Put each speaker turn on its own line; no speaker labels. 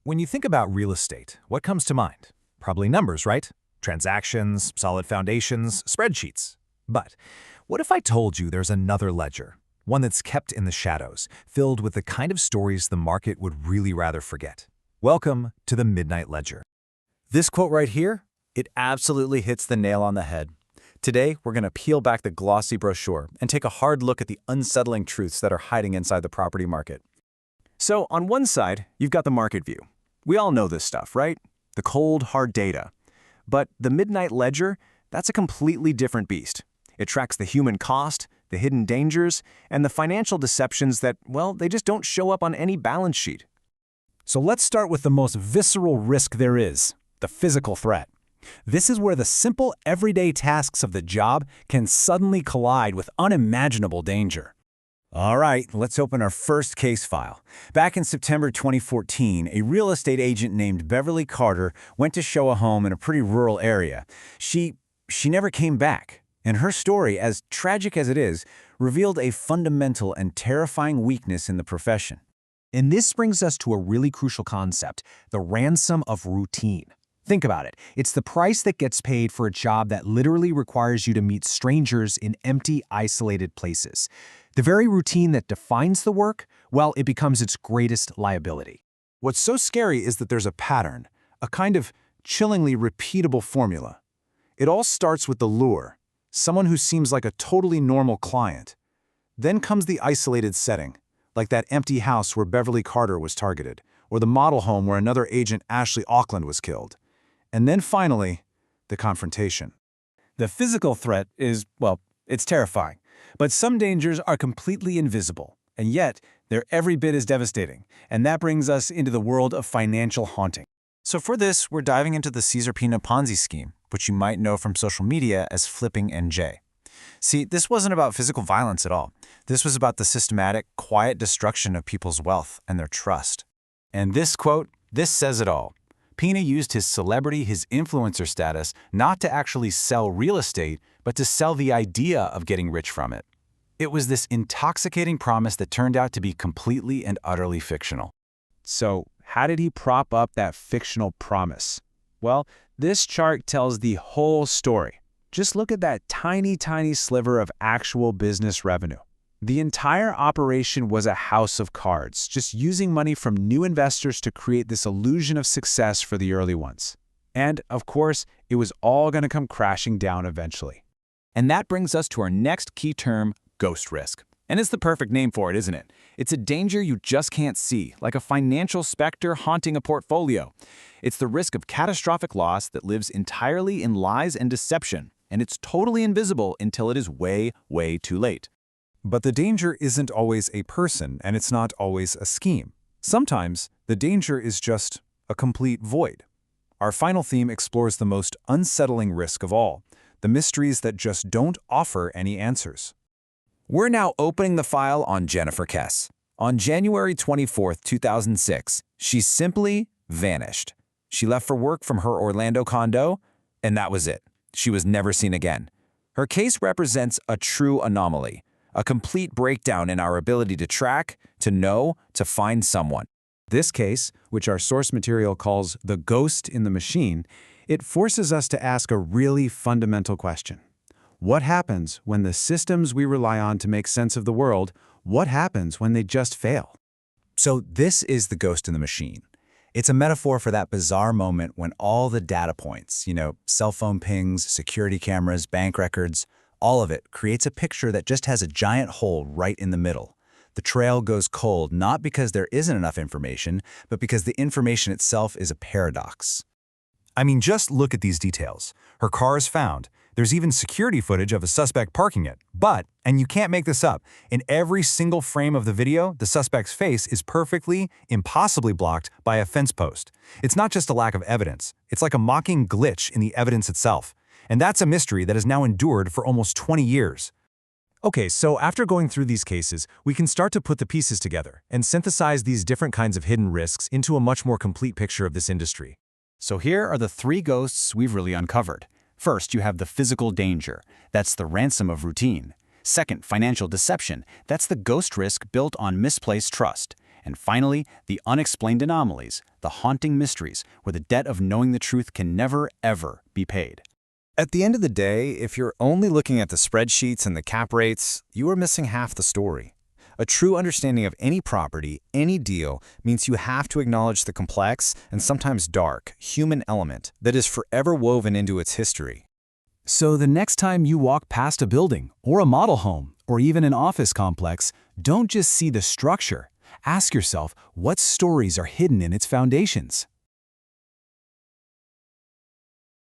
When you think about real estate, what comes to mind? Probably numbers, right? Transactions, solid foundations, spreadsheets. But what if I told you there's another ledger? One that's kept in the shadows, filled with the kind of stories the market would really rather forget. Welcome to the Midnight Ledger.
This quote right here, it absolutely hits the nail on the head. Today, we're going to peel back the glossy brochure and take a hard look at the unsettling truths that are hiding inside the property market. So, on one side, you've got the market view. We all know this stuff, right? The cold, hard data. But the Midnight Ledger, that's a completely different beast. It tracks the human cost, the hidden dangers, and the financial deceptions that, well, they just don't show up on any balance sheet.
So let's start with the most visceral risk there is, the physical threat. This is where the simple, everyday tasks of the job can suddenly collide with unimaginable danger.
All right, let's open our first case file. Back in September 2014, a real estate agent named Beverly Carter went to show a home in a pretty rural area. She never came back, and her story, as tragic as it is, revealed a fundamental and terrifying weakness in the profession.
And this brings us to a really crucial concept, the ransom of routine. Think about it. It's the price that gets paid for a job that literally requires you to meet strangers in empty, isolated places. The very routine that defines the work, well, it becomes its greatest liability.
What's so scary is that there's a pattern, a kind of chillingly repeatable formula. It all starts with the lure, someone who seems like a totally normal client. Then comes the isolated setting, like that empty house where Beverly Carter was targeted, or the model home where another agent, Ashley Auckland, was killed. And then finally, the confrontation.
The physical threat is, well, it's terrifying. But some dangers are completely invisible, and yet they're every bit as devastating. And that brings us into the world of financial haunting.
So for this, we're diving into the Cesar Pina Ponzi scheme, which you might know from social media as Flipping NJ. See, this wasn't about physical violence at all. This was about the systematic, quiet destruction of people's wealth and their trust. And this quote, this says it all. Pina used his celebrity, his influencer status, not to actually sell real estate, but to sell the idea of getting rich from it. It was this intoxicating promise that turned out to be completely and utterly fictional.
So, how did he prop up that fictional promise? Well, this chart tells the whole story. Just look at that tiny, tiny sliver of actual business revenue. The entire operation was a house of cards, just using money from new investors to create this illusion of success for the early ones. And, of course, it was all going to come crashing down eventually.
And that brings us to our next key term, ghost risk. And it's the perfect name for it, isn't it? It's a danger you just can't see, like a financial specter haunting a portfolio. It's the risk of catastrophic loss that lives entirely in lies and deception, and it's totally invisible until it is way, way too late.
But the danger isn't always a person, and it's not always a scheme. Sometimes, the danger is just a complete void. Our final theme explores the most unsettling risk of all, the mysteries that just don't offer any answers.
We're now opening the file on Jennifer Kess. On January 24, 2006, she simply vanished. She left for work from her Orlando condo, and that was it. She was never seen again. Her case represents a true anomaly, a complete breakdown in our ability to track, to know, to find someone.
This case, which our source material calls the ghost in the machine, it forces us to ask a really fundamental question. What happens when the systems we rely on to make sense of the world, what happens when they just fail?
So this is the ghost in the machine. It's a metaphor for that bizarre moment when all the data points, cell phone pings, security cameras, bank records, all of it creates a picture that just has a giant hole right in the middle. The trail goes cold not because there isn't enough information, but because the information itself is a paradox.
I mean, just look at these details. Her car is found. There's even security footage of a suspect parking it. But, and you can't make this up, in every single frame of the video, the suspect's face is perfectly, impossibly blocked by a fence post. It's not just a lack of evidence. It's like a mocking glitch in the evidence itself. And that's a mystery that has now endured for almost 20 years. Okay, so after going through these cases, we can start to put the pieces together and synthesize these different kinds of hidden risks into a much more complete picture of this industry.
So here are the three ghosts we've really uncovered. First, you have the physical danger. That's the ransom of routine. Second, financial deception. That's the ghost risk built on misplaced trust.
And finally, the unexplained anomalies, the haunting mysteries, where the debt of knowing the truth can never, ever be paid.
At the end of the day, if you're only looking at the spreadsheets and the cap rates, you are missing half the story. A true understanding of any property, any deal, means you have to acknowledge the complex and sometimes dark human element that is forever woven into its history.
So the next time you walk past a building, or a model home, or even an office complex, don't just see the structure. Ask yourself what stories are hidden in its foundations.